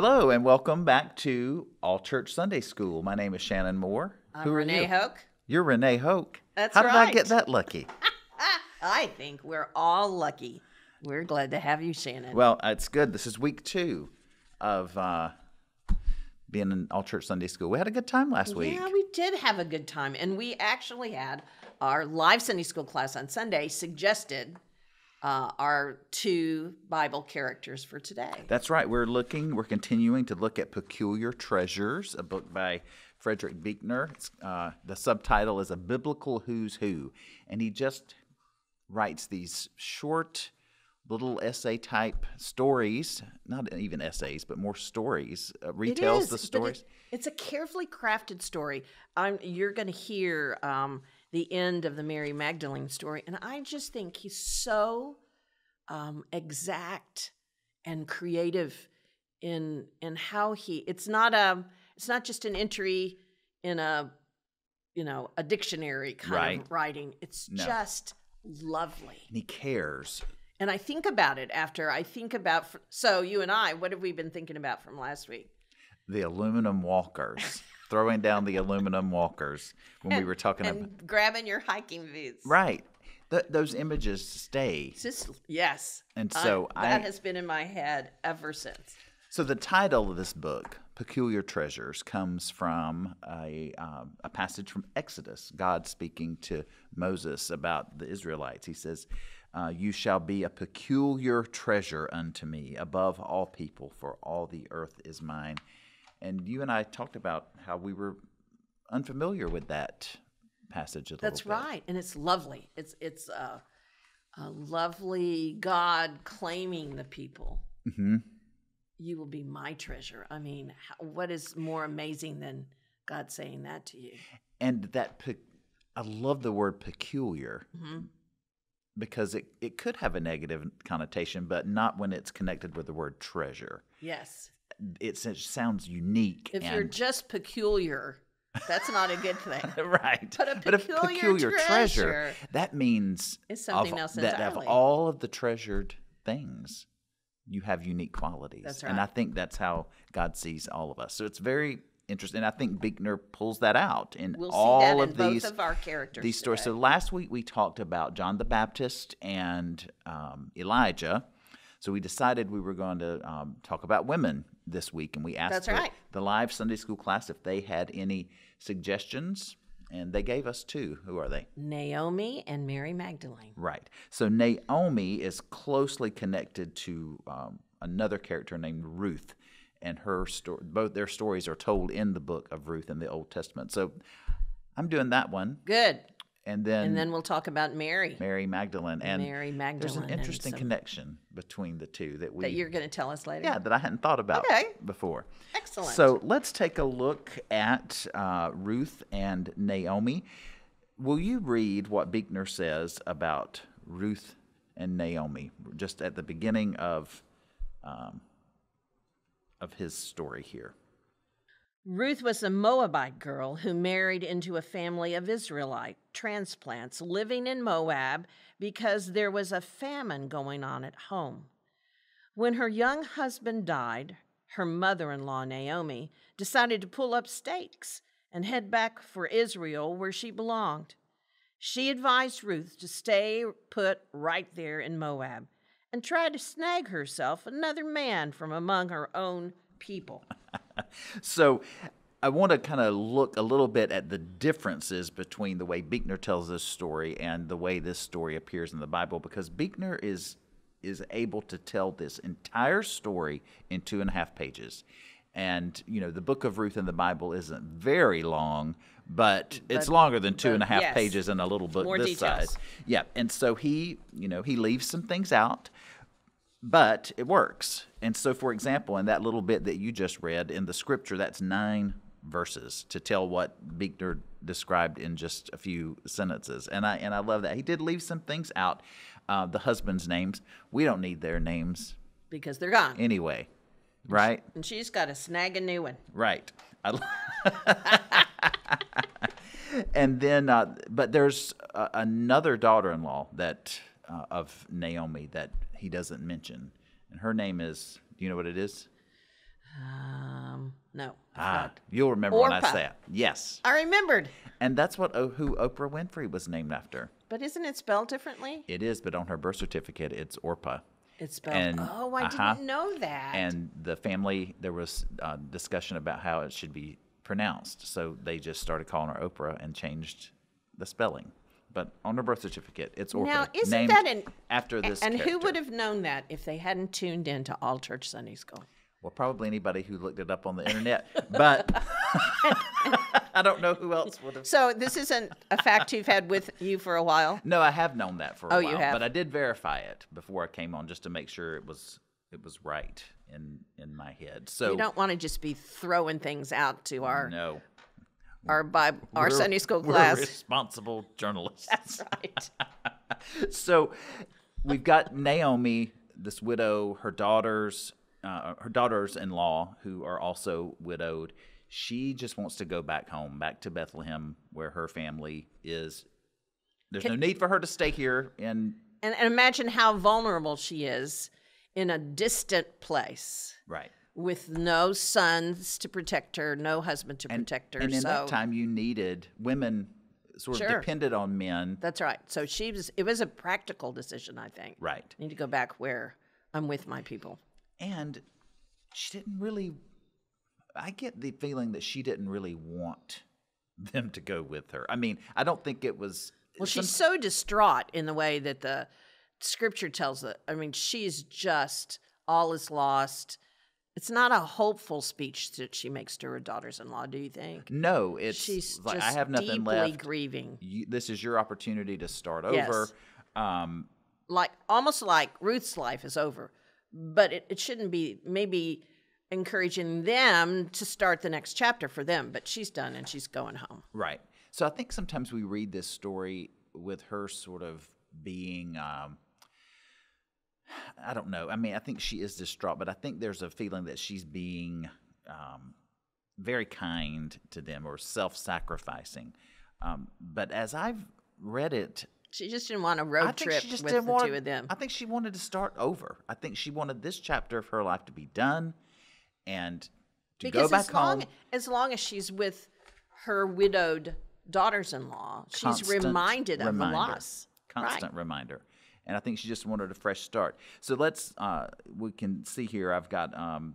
Hello, and welcome back to All Church Sunday School. My name is Shannon Moore. I'm Renee Hoke. You're Renee Hoke. That's How right. did I get that lucky? I think we're all lucky. We're glad to have you, Shannon. Well, it's good. This is week 2 of being in All Church Sunday School. We had a good time last week. Yeah, we did have a good time. And we actually had our live Sunday school class on Sunday suggested our 2 Bible characters for today. That's right. We're continuing to look at Peculiar Treasures, a book by Fredrick Buechner. The subtitle is A Biblical Who's Who. And he just writes these short little essay-type stories, not even essays, but more stories, retells the stories. It's a carefully crafted story. You're going to hear the end of the Mary Magdalene story, and I just think he's so exact and creative in how it's not just an entry in a dictionary kind of writing. It's just lovely. And he cares. And I think about it so you and I, what have we been thinking about from last week? The aluminum walkers, throwing down the aluminum walkers when we were talking about. Grabbing your hiking boots. Right. Those images stay. Yes. And so that has been in my head ever since. So the title of this book, Peculiar Treasures, comes from a passage from Exodus, God speaking to Moses about the Israelites. He says, you shall be a peculiar treasure unto me above all people, for all the earth is mine. And you and I talked about how we were unfamiliar with that passage a little bit. That's right. And it's lovely. It's a lovely God claiming the people. Mm-hmm. You will be my treasure. I mean, what is more amazing than God saying that to you? And I love the word peculiar. Mm-hmm. Because it could have a negative connotation, but not when it's connected with the word treasure. Yes. It sounds unique. If you're just peculiar, that's not a good thing. Right. But a peculiar treasure, that means it's something else entirely. That of all of the treasured things, you have unique qualities. That's right. And I think that's how God sees all of us. So it's very interesting. I think Buechner pulls that out in all of these, both of our characters. These stories. So last week we talked about John the Baptist and Elijah. So we decided we were going to talk about women this week, and we asked the live Sunday school class if they had any suggestions, and they gave us 2. Who are they? Naomi and Mary Magdalene. Right. So Naomi is closely connected to another character named Ruth. And her story, both their stories are told in the book of Ruth in the Old Testament. So I'm doing that one. Good. And then we'll talk about Mary Magdalene. And Mary Magdalene. There's an interesting connection between the 2 that you're going to tell us later. Yeah, that I hadn't thought about before. Excellent. So let's take a look at Ruth and Naomi. Will you read what Buechner says about Ruth and Naomi, just at the beginning of his story here? Ruth was a Moabite girl who married into a family of Israelite transplants living in Moab because there was a famine going on at home. When her young husband died, her mother-in-law, Naomi, decided to pull up stakes and head back for Israel where she belonged. She advised Ruth to stay put right there in Moab and try to snag herself another man from among her own people. So I want to kind of look a little bit at the differences between the way Buechner tells this story and the way this story appears in the Bible, because Buechner is able to tell this entire story in 2.5 pages. And, the book of Ruth in the Bible isn't very long, but it's longer than 2.5 pages in a little book more this details. size. Yeah, and so he leaves some things out, but it works. And so, for example, in that little bit that you just read in the scripture, that's 9 verses to tell what Buechner described in just a few sentences. And I love that. He did leave some things out. The husband's names, we don't need their names. Because they're gone. Anyway, right? And she's got to snag a new one. Right. And then, but there's another daughter-in-law that of Naomi that he doesn't mention. And her name is, do you know what it is? No. You'll remember when I Orpah. say it. Yes. I remembered. And that's who Oprah Winfrey was named after. But isn't it spelled differently? It is, but on her birth certificate, it's Orpah. It's spelled. And, I didn't know that. And the family, there was discussion about how it should be pronounced. So they just started calling her Oprah and changed the spelling. But on her birth certificate, it's Orpah. Now, isn't named that after this And character. who would have known that if they hadn't tuned in to All Church Sunday School? Well, probably anybody who looked it up on the internet. But I don't know who else would have. So this isn't a fact you've had with you for a while? No, I have known that for a while. You have? But I did verify it before I came on just to make sure it was right in my head. So You don't want to just be throwing things out to our no. our Sunday school We're class. responsible journalists. That's right. So we've got Naomi, this widow, her daughters-in-law, who are also widowed. She just wants to go back home, back to Bethlehem, where her family is. There's no need for her to stay here. And imagine how vulnerable she is in a distant place. Right. With no sons to protect her, no husband to protect her. And in that time, you needed women sort of depended on men. That's right. So it was a practical decision, I think. Right. I need to go back where I'm with my people. And she didn't really, I get the feeling that she didn't really want them to go with her. I mean, I don't think it was. Well, she's so distraught in the way that the scripture tells it. I mean, she's just, all is lost. It's not a hopeful speech that she makes to her daughters-in-law, do you think? No, she's like, just I have nothing deeply left. grieving. This is your opportunity to start Yes. over. Almost like Ruth's life is over, but it shouldn't be maybe encouraging them to start the next chapter for them. But she's done and she's going home. Right. So I think sometimes we read this story with her sort of being. I don't know. I mean, I think she is distraught, but I think there's a feeling that she's being very kind to them or self-sacrificing. But as I've read it, she just didn't want a road trip with the two of them. I think she wanted to start over. I think she wanted this chapter of her life to be done and to go back home. As long as she's with her widowed daughters-in-law, she's reminded of the loss. Constant reminder. And I think she just wanted a fresh start. So we can see here, I've got down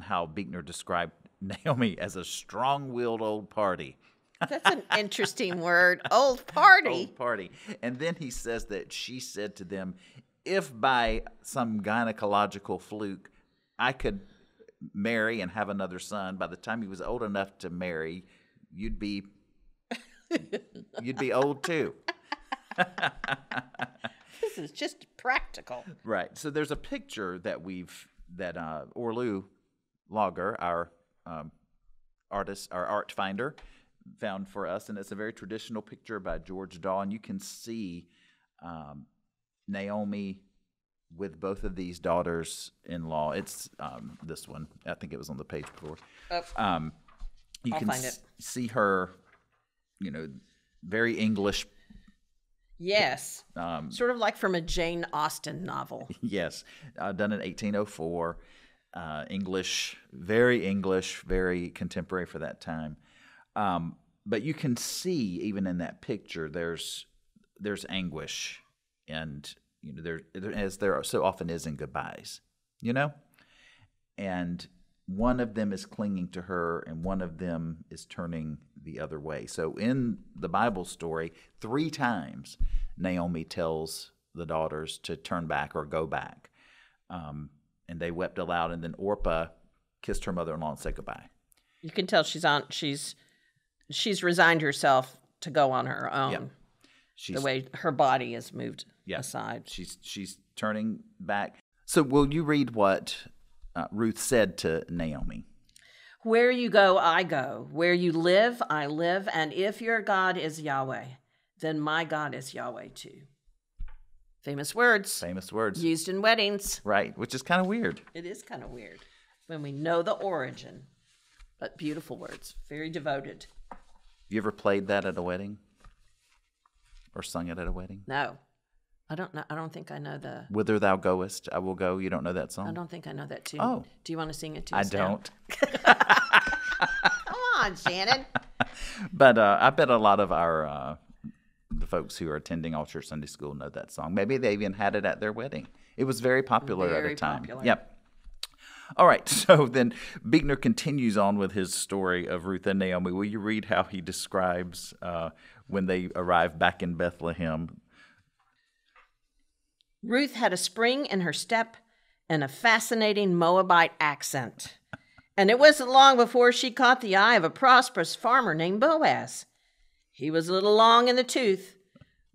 how Buechner described Naomi as a strong-willed old party. That's an interesting word, old party. Old party. And then he says that she said to them, if by some gynecological fluke I could marry and have another son, by the time he was old enough to marry, you'd be old too. This is just practical. Right. So there's a picture that Orlu Lager, our artist, our art finder, found for us, and it's a very traditional picture by George Daw, and you can see Naomi with both of these daughters-in-law. It's this one. I think it was on the page before. You I'll can find it. see her, very English. Yes. Sort of like from a Jane Austen novel. Yes. Done in 1804. English, very contemporary for that time. But you can see, even in that picture, there's anguish, and as there so often is in goodbyes, and one of them is clinging to her, and one of them is turning the other way. So in the Bible story, 3 times Naomi tells the daughters to turn back or go back, and they wept aloud. And then Orpah kissed her mother-in-law and said goodbye. You can tell she's resigned herself to go on her own. Yep. The way her body is moved aside. She's turning back. So will you read what Ruth said to Naomi? Where you go, I go. Where you live, I live. And if your God is Yahweh, then my God is Yahweh too. Famous words. Used in weddings. Right, which is kind of weird. It is kind of weird when we know the origin. But beautiful words. Very devoted. You ever played that at a wedding? Or sung it at a wedding? No. I don't know. I don't think I know the. Whither thou goest, I will go. You don't know that song? I don't think I know that tune. Oh. Do you want to sing it to I us now? don't. Come on, Shannon. But I bet a lot of our the folks who are attending All Church Sunday School know that song. Maybe they even had it at their wedding. It was very popular at a time. Popular. Yep. All right. So then Buechner continues on with his story of Ruth and Naomi. Will you read how he describes when they arrive back in Bethlehem? Ruth had a spring in her step and a fascinating Moabite accent. And it wasn't long before she caught the eye of a prosperous farmer named Boaz. He was a little long in the tooth,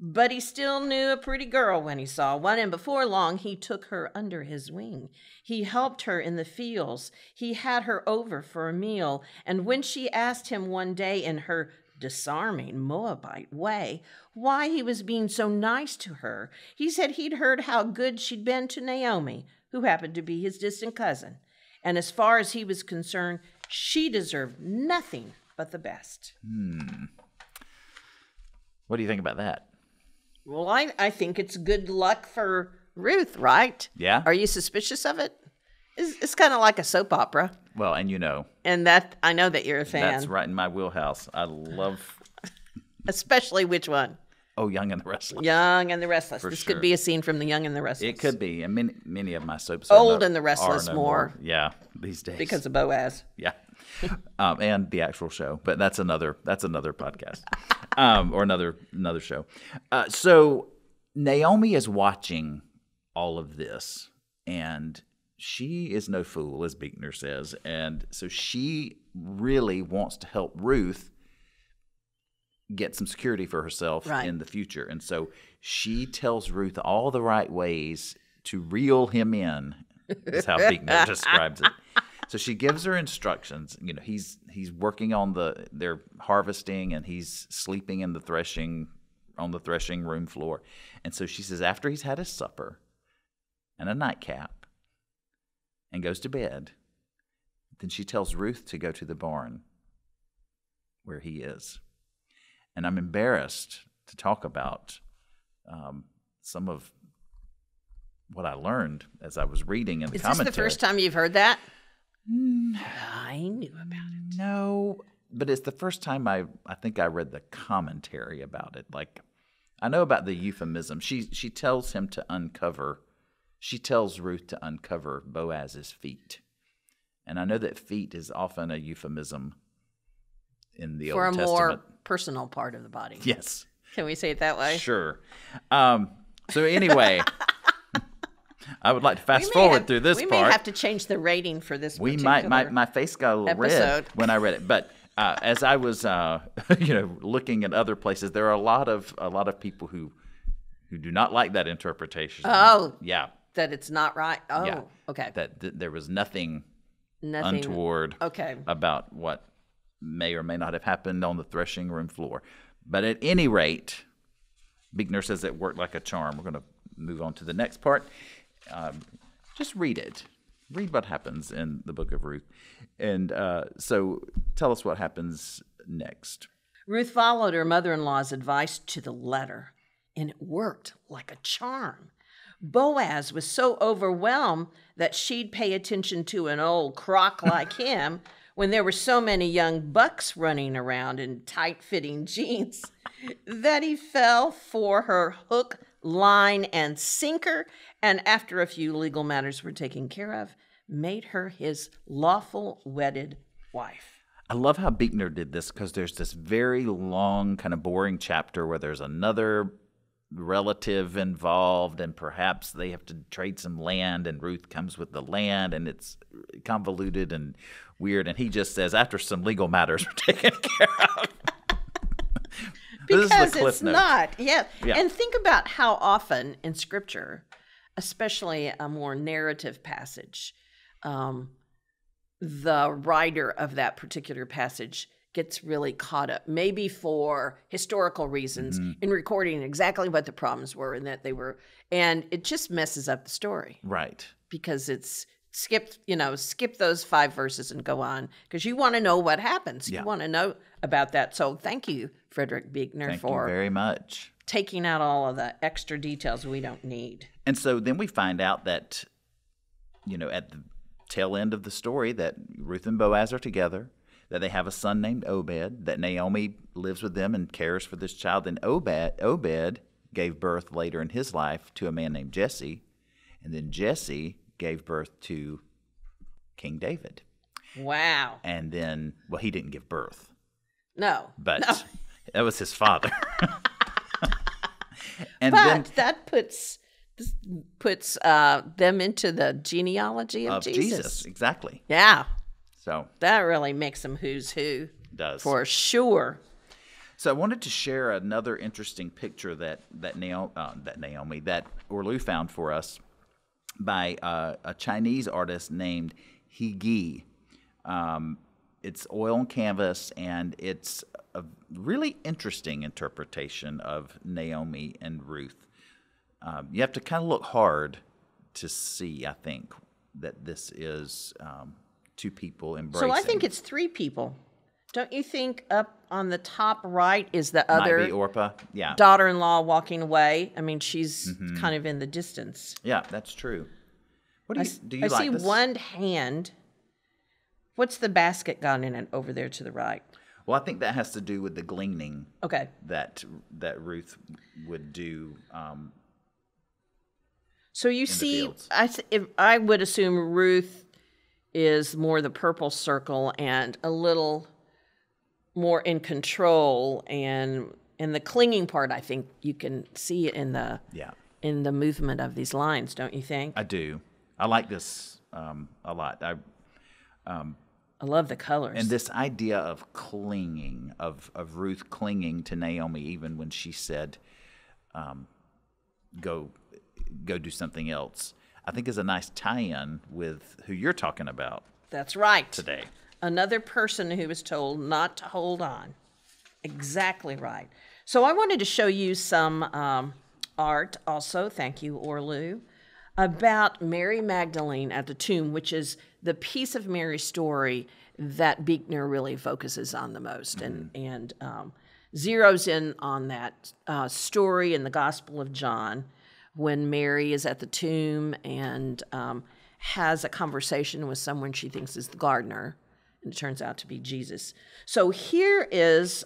but he still knew a pretty girl when he saw one, and before long he took her under his wing. He helped her in the fields. He had her over for a meal, and when she asked him one day in her disarming Moabite way why he was being so nice to her, he said he'd heard how good she'd been to Naomi, who happened to be his distant cousin. And as far as he was concerned, she deserved nothing but the best. What do you think about that? Well, I think it's good luck for Ruth, right? Yeah. Are you suspicious of it? It's kind of like a soap opera. Well, and you know. And that I know that you're a fan. That's right in my wheelhouse. I love. Especially which one? Oh, Young and the Restless. Young and the Restless. For This sure. could be a scene from The Young and the Restless. It could be, and many of my soaps Old are and the Restless are more. Yeah, these days because of Boaz. yeah, and the actual show, but that's another podcast, or another show. So Naomi is watching all of this, and she is no fool, as Buechner says, and so she really wants to help Ruth get some security for herself in the future. And so she tells Ruth all the right ways to reel him in, is how Buechner describes it. So she gives her instructions. You know, he's working on they're harvesting, and he's sleeping in the threshing room floor. And so she says after he's had his supper and a nightcap and goes to bed, then she tells Ruth to go to the barn where he is. And I'm embarrassed to talk about some of what I learned as I was reading in the commentary. Is this the first time you've heard that? I knew about it. No, but it's the first time I think I read the commentary about it. Like, I know about the euphemism. She tells him to uncover. She tells Ruth to uncover Boaz's feet, and I know that feet is often a euphemism in the Old Testament. For a more personal part of the body. Yes. Can we say it that way? Sure. So anyway, I would like to fast forward through this part. We may have to change the rating for this We particular might. My face got a little red episode. when I read it, but as I was, looking at other places, there are a lot of people who do not like that interpretation. Oh, yeah. That it's not right. Oh, Yeah. okay. That there was nothing untoward about what may or may not have happened on the threshing room floor. But at any rate, Buechner says it worked like a charm. We're going to move on to the next part. Just read it. Read what happens in the book of Ruth. And so tell us what happens next. Ruth followed her mother-in-law's advice to the letter, and it worked like a charm. Boaz was so overwhelmed that she'd pay attention to an old crock like him when there were so many young bucks running around in tight-fitting jeans that he fell for her hook, line, and sinker, and after a few legal matters were taken care of, made her his lawful wedded wife. I love how Buechner did this because there's this very long, kind of boring chapter where there's another relative involved, and perhaps they have to trade some land, and Ruth comes with the land, and it's convoluted and weird, and he just says, after some legal matters were taken care of. Because it's not. Yeah. And think about how often in Scripture, especially a more narrative passage, the writer of that particular passage gets really caught up, maybe for historical reasons, in recording exactly what the problems were and that they were, and it just messes up the story. Right. Because it's skip those 5 verses and go on because you want to know what happens. Yeah. You want to know about that. So thank you, Fredrick Buechner, Thank you for very much. taking out all of the extra details we don't need. And so then we find out that, at the tail end of the story, that Ruth and Boaz are together, that they have a son named Obed, that Naomi lives with them and cares for this child. And Obed gave birth later in his life to a man named Jesse, and then Jesse gave birth to King David. Wow. And then, well, he didn't give birth. No. But that was his father. And but then, that puts them into the genealogy of Jesus. Exactly. Yeah. So that really makes them who's who. Does. For sure. So I wanted to share another interesting picture that Orlu found for us by a Chinese artist named He Gi. It's oil and canvas, and it's a really interesting interpretation of Naomi and Ruth. You have to kind of look hard to see, I think, that this is two people embracing. So I think it's 3 people. Don't you think up on the top right is the other Might be Orpah? Yeah. daughter-in-law walking away? I mean, she's kind of in the distance. Yeah, that's true. What do you I like see this? one hand. What's the basket got in it over there to the right? Well, I think that has to do with the gleaning Okay. that Ruth would do. So you the see, fields. I would assume Ruth is more the purple circle and a little more in control, and in the clinging part, I think you can see it in the movement of these lines, don't you think? I do. I like this a lot. I love the colors. And this idea of clinging, of Ruth clinging to Naomi, even when she said, go do something else, I think is a nice tie-in with who you're talking about. That's right. Today. Another person who was told not to hold on. Exactly right. So I wanted to show you some art also, thank you, Orlu, about Mary Magdalene at the tomb, which is the piece of Mary's story that Buechner really focuses on the most and zeroes in on that story in the Gospel of John when Mary is at the tomb and has a conversation with someone she thinks is the gardener, and it turns out to be Jesus. So here is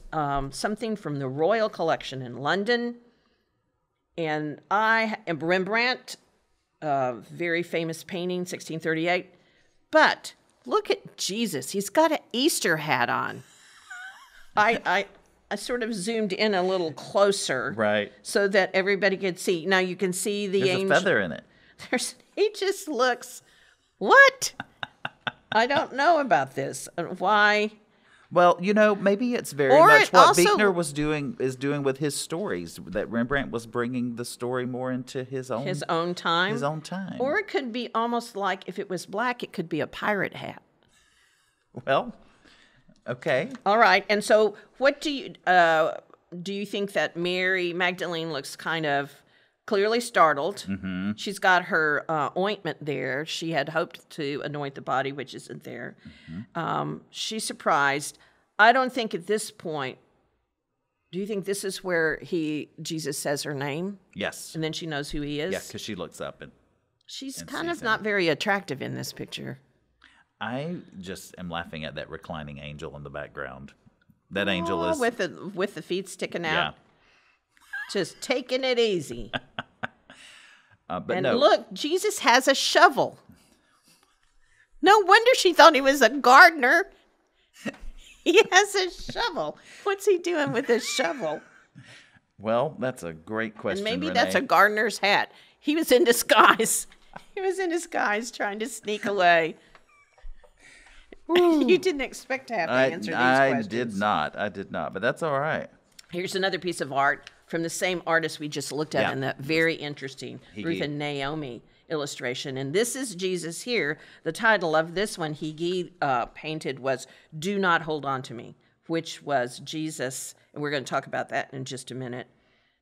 something from the Royal Collection in London, and Rembrandt, very famous painting, 1638. But look at Jesus. He's got an Easter hat on. I sort of zoomed in a little closer, Right. so that everybody could see. Now you can see the There's angel. a feather in it. He just looks. What? I don't know about this. Why? Well, maybe it's very Or much it what also- Buechner is doing with his stories, that Rembrandt was bringing the story more into his own time. His own time. Or it could be almost like if it was black, it could be a pirate hat. Well, okay. All right. And so what do you think that Mary Magdalene looks kind of clearly startled? Mm-hmm. She's got her ointment there. She had hoped to anoint the body, which isn't there. Mm-hmm. She's surprised. I don't think at this point, do you think this is where Jesus says her name? Yes. And then she knows who he is? Yeah, because she looks up and She's and kind sees of not very attractive in this picture. I just am laughing at that reclining angel in the background. That angel is with the feet sticking out. Yeah. Just taking it easy. But And no. look, Jesus has a shovel. No wonder she thought he was a gardener. He has a shovel. What's he doing with his shovel? Well, that's a great question. And maybe Renee. that's a gardener's hat. He was in disguise. He was in disguise trying to sneak away. You didn't expect to have to answer these questions. I did not, but that's all right. Here's another piece of art from the same artist we just looked at Yeah. in that very interesting Ruth and Naomi illustration. And this is Jesus here. The title of this one he painted was "Do Not Hold On to Me," which was Jesus. And we're going to talk about that in just a minute.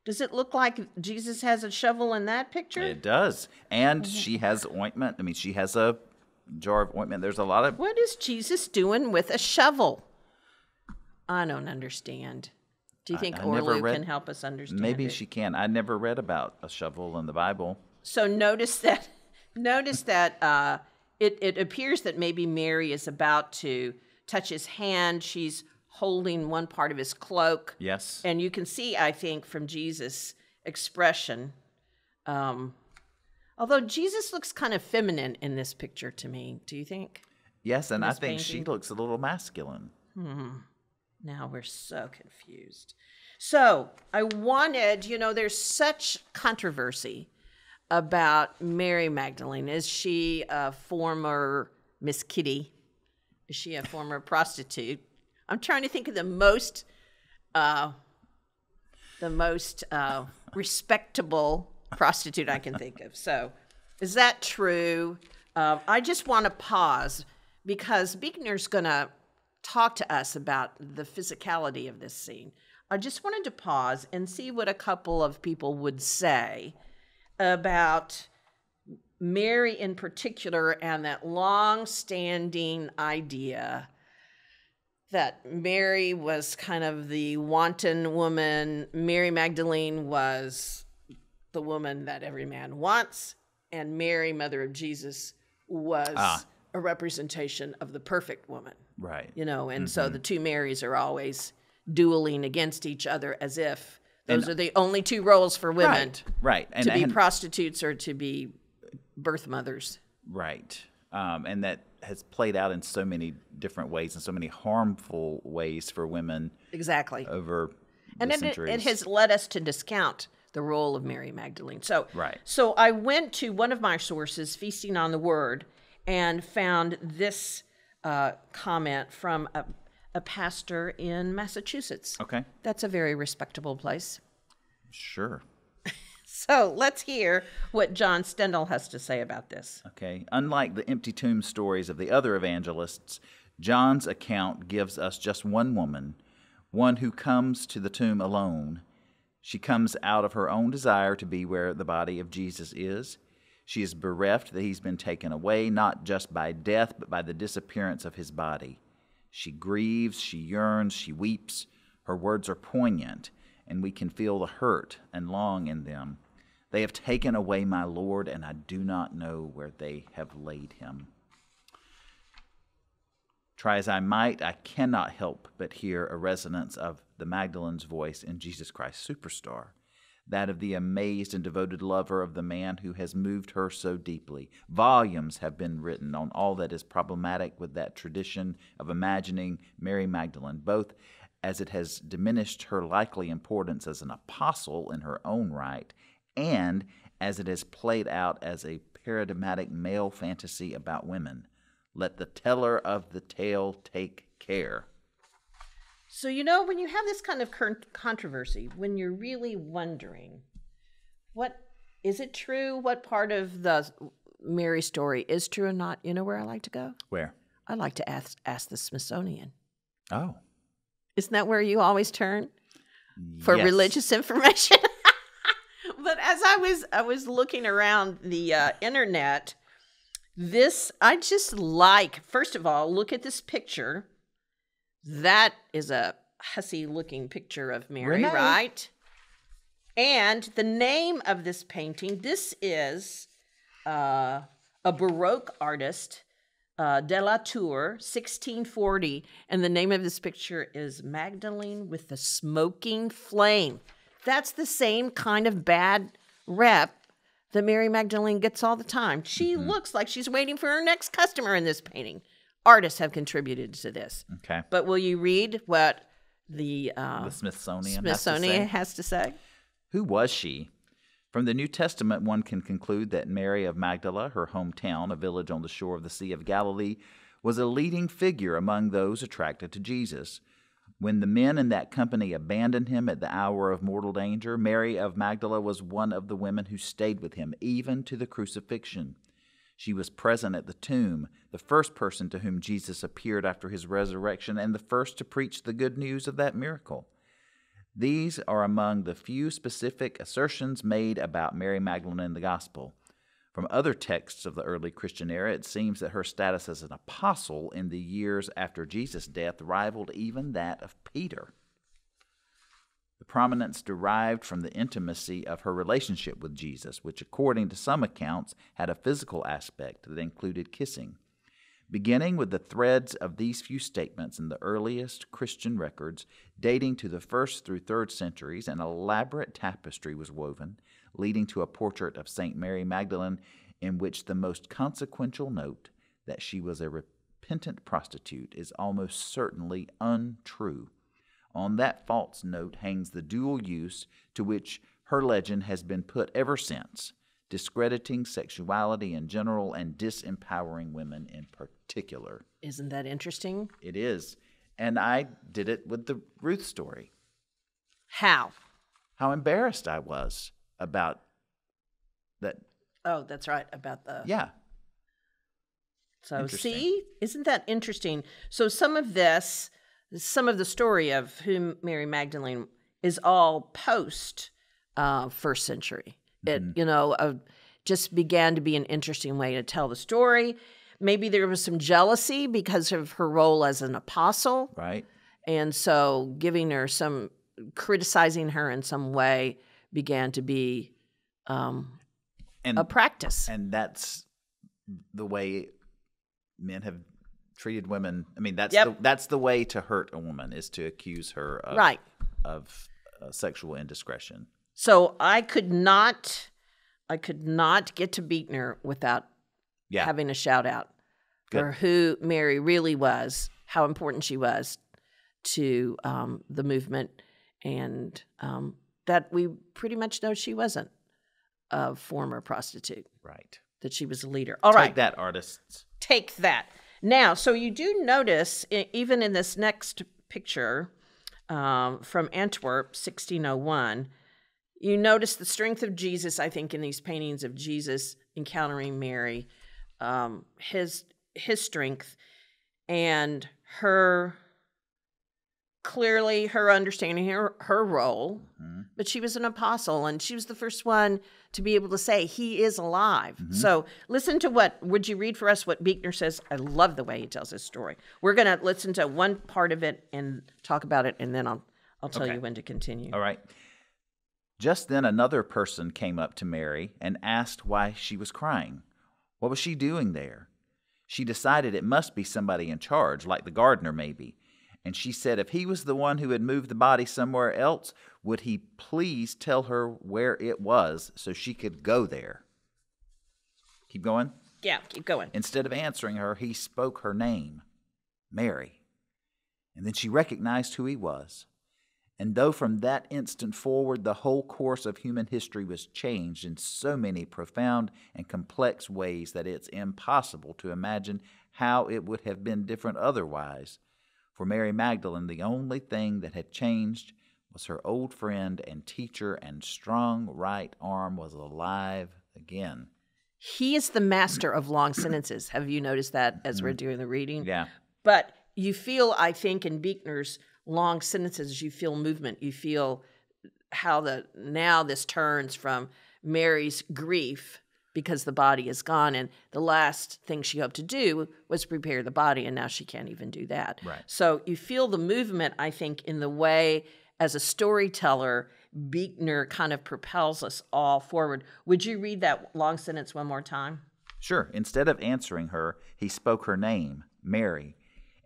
Does it look like Jesus has a shovel in that picture? It does. And she has ointment. I mean, she has a jar of ointment. There's a lot of... What is Jesus doing with a shovel? I don't understand. Do you think Orlu can help us understand Maybe it? she can. I never read about a shovel in the Bible. So notice that it appears that maybe Mary is about to touch his hand. She's holding one part of his cloak. Yes. And you can see, I think, from Jesus' expression, although Jesus looks kind of feminine in this picture to me. Do you think? Yes, and I think she looks a little masculine. Now we're so confused. So I wanted, there's such controversy about Mary Magdalene. Is she a former Miss Kitty? Is she a former prostitute? I'm trying to think of the most respectable prostitute I can think of. So is that true? I just want to pause because Buechner's going to talk to us about the physicality of this scene. I just wanted to pause and see what a couple of people would say about Mary in particular and that long-standing idea that Mary was kind of the wanton woman. Mary Magdalene was the woman that every man wants, and Mary, mother of Jesus, was a representation of the perfect woman. Right. And so the two Marys are always dueling against each other as if those are the only two roles for women. Right. To be prostitutes or to be birth mothers. Right. And that has played out in so many different ways and so many harmful ways for women. Exactly. Over the centuries. It has led us to discount the role of Mary Magdalene. So I went to one of my sources, Feasting on the Word, and found this comment from a pastor in Massachusetts. Okay. That's a very respectable place. Sure. So let's hear what John Stendhal has to say about this. Okay. Unlike the empty tomb stories of the other evangelists, John's account gives us just one woman, one who comes to the tomb alone. She comes out of her own desire to be where the body of Jesus is. She is bereft that he's been taken away, not just by death, but by the disappearance of his body. She grieves, she yearns, she weeps. Her words are poignant, and we can feel the hurt and long in them. They have taken away my Lord, and I do not know where they have laid him. Try as I might, I cannot help but hear a resonance of the Magdalene's voice in Jesus Christ Superstar, that of the amazed and devoted lover of the man who has moved her so deeply. Volumes have been written on all that is problematic with that tradition of imagining Mary Magdalene, both as it has diminished her likely importance as an apostle in her own right, and as it has played out as a paradigmatic male fantasy about women. Let the teller of the tale take care. So, when you have this kind of controversy, when you're really wondering, what is it true? What part of the Mary story is true or not? You know where I like to go? Where? I like to ask the Smithsonian. Oh. Isn't that where you always turn for religious information? But as I was looking around the internet, I just like, first of all, look at this picture. That is a hussy-looking picture of Mary, right? And the name of this painting, this is a Baroque artist, de la Tour, 1640, and the name of this picture is Magdalene with the Smoking Flame. That's the same kind of bad rep that Mary Magdalene gets all the time. She looks like she's waiting for her next customer in this painting. Artists have contributed to this. Okay. But will you read what the Smithsonian has to say? Who was she? From the New Testament, one can conclude that Mary of Magdala, her hometown, a village on the shore of the Sea of Galilee, was a leading figure among those attracted to Jesus. When the men in that company abandoned him at the hour of mortal danger, Mary of Magdala was one of the women who stayed with him, even to the crucifixion. She was present at the tomb, the first person to whom Jesus appeared after his resurrection, and the first to preach the good news of that miracle. These are among the few specific assertions made about Mary Magdalene in the Gospel. From other texts of the early Christian era, it seems that her status as an apostle in the years after Jesus' death rivaled even that of Peter. The prominence derived from the intimacy of her relationship with Jesus, which according to some accounts had a physical aspect that included kissing. Beginning with the threads of these few statements in the earliest Christian records, dating to the 1st through 3rd centuries, an elaborate tapestry was woven, leading to a portrait of St. Mary Magdalene in which the most consequential note, that she was a repentant prostitute, is almost certainly untrue. On that false note hangs the dual use to which her legend has been put ever since, discrediting sexuality in general and disempowering women in particular. Isn't that interesting? It is. And I did it with the Ruth story. How? How embarrassed I was about that. Oh, that's right, about the... Yeah. So see, isn't that interesting? So some of the story of whom Mary Magdalene is all post 1st century. It, just began to be an interesting way to tell the story. Maybe there was some jealousy because of her role as an apostle. Right. And so criticizing her in some way began to be a practice. And that's the way men have treated women. I mean, that's the way to hurt a woman, is to accuse her of sexual indiscretion. So I could not get to Buechner without having a shout out for who Mary really was, how important she was to the movement, and that we pretty much know she wasn't a former prostitute. Right. That she was a leader. All right. Take that, artists. Take that. Now, so you do notice, even in this next picture from Antwerp, 1601, you notice the strength of Jesus, I think, in these paintings of Jesus encountering Mary, his strength, and clearly her understanding her role. Mm-hmm. But she was an apostle, and she was the first one to be able to say, he is alive. Mm-hmm. So listen to would you read for us what Buechner says? I love the way he tells his story. We're going to listen to one part of it and talk about it, and then I'll tell you when to continue. All right. Just then another person came up to Mary and asked why she was crying. What was she doing there? She decided it must be somebody in charge, like the gardener maybe. And she said if he was the one who had moved the body somewhere else, would he please tell her where it was so she could go there? Keep going? Yeah, keep going. Instead of answering her, he spoke her name, Mary. And then she recognized who he was. And though from that instant forward the whole course of human history was changed in so many profound and complex ways that it's impossible to imagine how it would have been different otherwise, for Mary Magdalene the only thing that had changed was her old friend and teacher and strong right arm was alive again. He is the master of long sentences. Have you noticed that as we're doing the reading? Yeah. But you feel, I think, in Buechner's long sentences, you feel movement. You feel how now this turns from Mary's grief because the body is gone, and the last thing she hoped to do was prepare the body, and now she can't even do that. Right. So you feel the movement, I think, in the way, as a storyteller, Buechner kind of propels us all forward. Would you read that long sentence one more time? Sure. Instead of answering her, he spoke her name, Mary.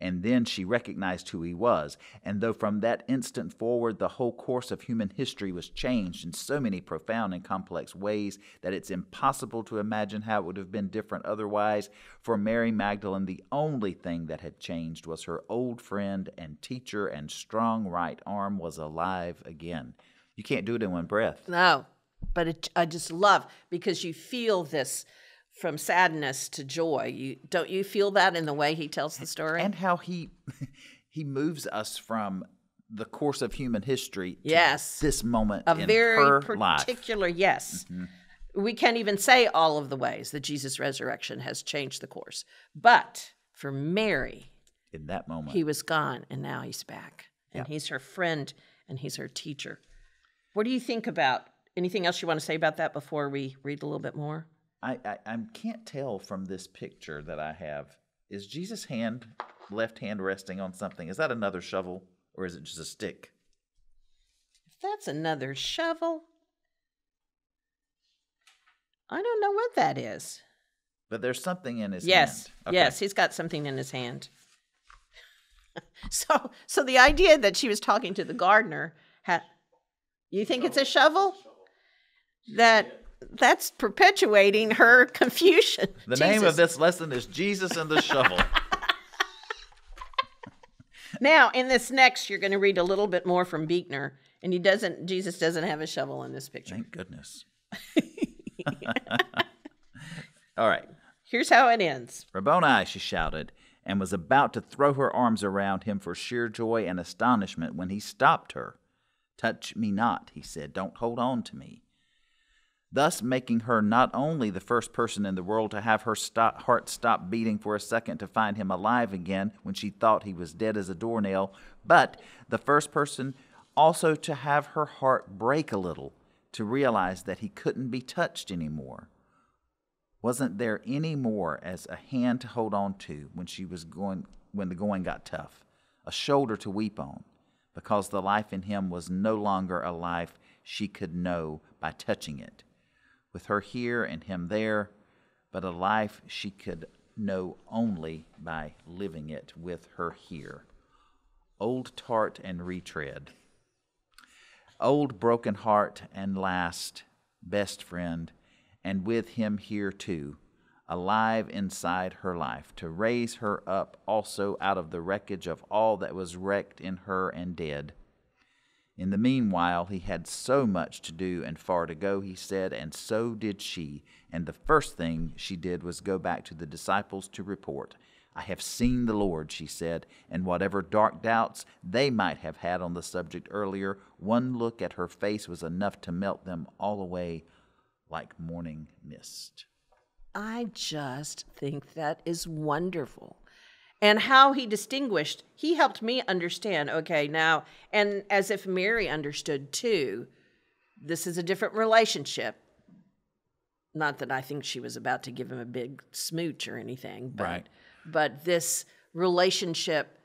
And then she recognized who he was. And though from that instant forward the whole course of human history was changed in so many profound and complex ways that it's impossible to imagine how it would have been different otherwise, for Mary Magdalene the only thing that had changed was her old friend and teacher and strong right arm was alive again. You can't do it in one breath. No, but I just love, because you feel this from sadness to joy. Don't you feel that in the way he tells the story? And how he moves us from the course of human history to this moment in her life. A very particular, yes. Mm-hmm. We can't even say all of the ways that Jesus' resurrection has changed the course. But for Mary, in that moment, he was gone, and now he's back. And he's her friend, and he's her teacher. What do you think about, anything else you want to say about that before we read a little bit more? I can't tell from this picture that I have. Is Jesus' left hand resting on something? Is that another shovel, or is it just a stick? If that's another shovel, I don't know what that is. But there's something in his hand. Yes, yes, he's got something in his hand. So the idea that she was talking to the gardener, you think it's a shovel? That's perpetuating her confusion. The name of this lesson is Jesus and the Shovel. Now, in this next, you're going to read a little bit more from Buechner, and Jesus doesn't have a shovel in this picture. Thank goodness. All right. Here's how it ends. Rabboni, she shouted, and was about to throw her arms around him for sheer joy and astonishment when he stopped her. Touch me not, he said. Don't hold on to me. Thus making her not only the first person in the world to have her heart stop beating for a second to find him alive again when she thought he was dead as a doornail, but the first person also to have her heart break a little to realize that he couldn't be touched anymore. Wasn't there any more as a hand to hold on to when the going got tough, a shoulder to weep on, because the life in him was no longer a life she could know by touching it, with her here and him there, but a life she could know only by living it with her here. Old tart and retread. Old broken heart and last, best friend, and with him here too, alive inside her life, to raise her up also out of the wreckage of all that was wrecked in her and dead. In the meanwhile, he had so much to do and far to go, he said, and so did she. And the first thing she did was go back to the disciples to report. I have seen the Lord, she said, and whatever dark doubts they might have had on the subject earlier, one look at her face was enough to melt them all away like morning mist. I just think that is wonderful. And how he distinguished, he helped me understand, okay, now, and as if Mary understood too, this is a different relationship. Not that I think she was about to give him a big smooch or anything, but this relationship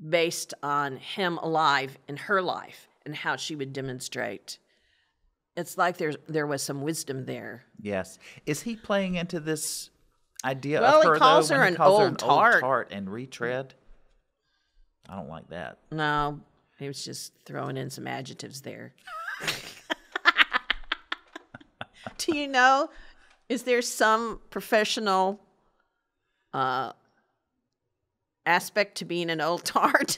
based on him alive in her life and how she would demonstrate. It's like there was some wisdom there. Yes. Is he playing into this idea well, of her, he calls though, her when an he calls her old tart and retread? I don't like that. No, he was just throwing in some adjectives there. Do you know, is there some professional aspect to being an old tart?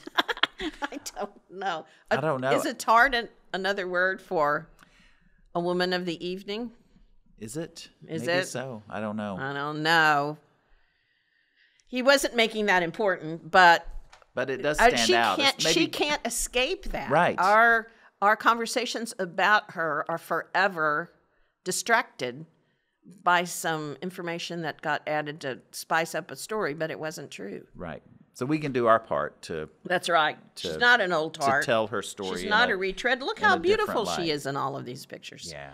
I don't know. I don't know. Is a tart another word for a woman of the evening? Is it? Is Maybe it? so. I don't know. I don't know. He wasn't making that important, but it does stand out. She can't escape that. Right. Our conversations about her are forever distracted by some information that got added to spice up a story, but it wasn't true. Right. So we can do our part to. That's right. She's not an old tart. To tell her story. She's not a retread. Look how beautiful she light. is in all of these pictures. Yeah.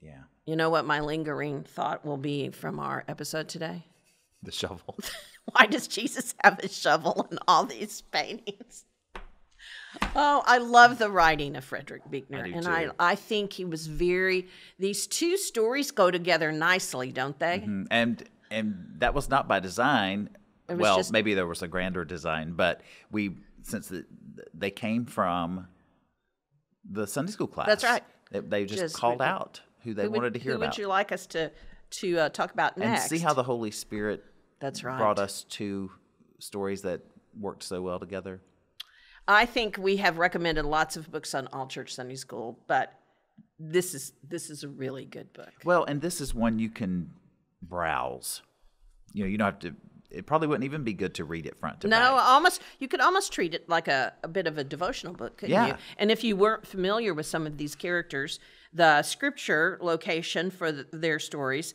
Yeah. You know what my lingering thought will be from our episode today? The shovel. Why does Jesus have a shovel in all these paintings? Oh, I love the writing of Fredrick Buechner. I think he was these two stories go together nicely, don't they? Mm-hmm. And that was not by design. Well, maybe there was a grander design, but since they came from the Sunday school class. That's right. They just called out who they wanted to hear about. Who would you like us to talk about next? And see how the Holy Spirit brought us to stories that worked so well together. I think we have recommended lots of books on All Church Sunday School, but this is a really good book. Well, and this is one you can browse. You don't have to. It probably wouldn't even be good to read it front to back. No, you could almost treat it like a bit of a devotional book, couldn't you? And if you weren't familiar with some of these characters, the scripture location for their stories,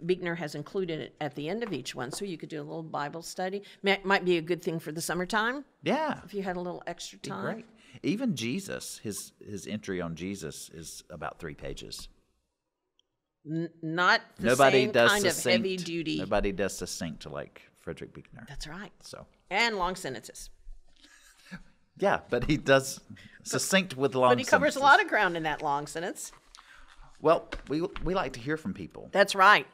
Buechner has included it at the end of each one, so you could do a little Bible study. Might be a good thing for the summertime. Yeah. If you had a little extra time. Great. Even Jesus, his entry on Jesus is about 3 pages. Not the Nobody same does kind of succinct. heavy duty. Nobody does succinct like Fredrick Buechner. That's right. So And long sentences. yeah, but he does succinct with long. But he covers a lot of ground in that long sentence. Well, we like to hear from people, That's right.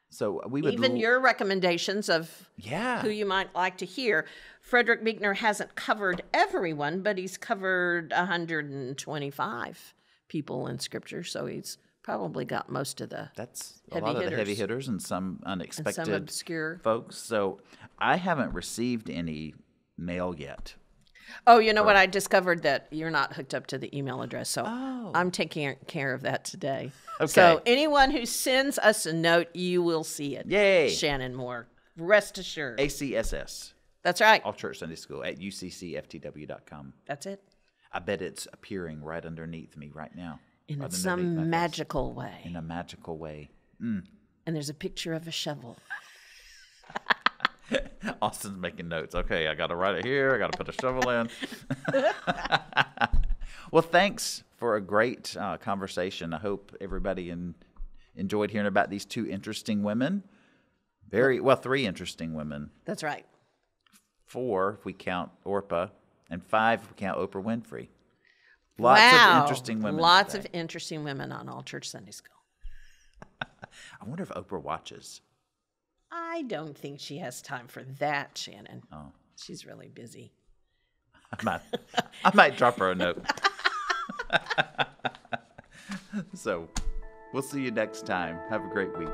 so we would Even your recommendations of yeah. who you might like to hear. Fredrick Buechner hasn't covered everyone, but he's covered 125 people in Scripture, so he's probably got most of the That's a heavy lot of the hitters. heavy hitters and some unexpected obscure folks. So I haven't received any mail yet. Oh, you know what? I discovered that you're not hooked up to the email address, so Oh. I'm taking care of that today. Okay. So anyone who sends us a note, you will see it. Yay. Shannon Moore. Rest assured. ACSS, That's right. All Church Sunday School at uccftw.com. That's it. I bet it's appearing right underneath me right now. In right underneath my some face. magical way. In a magical way. And there's a picture of a shovel. Austin's making notes. Okay, I got to write it here. I got to put a shovel in. Well, thanks for a great conversation. I hope everybody enjoyed hearing about these two interesting women. Three interesting women. That's right. 4 if we count Orpah, and 5 if we count Oprah Winfrey. Lots wow. of interesting women. Lots today. of interesting women on All Church Sunday School. I wonder if Oprah watches. I don't think she has time for that, Shannon. Oh. She's really busy. I might drop her a note. So we'll see you next time. Have a great week.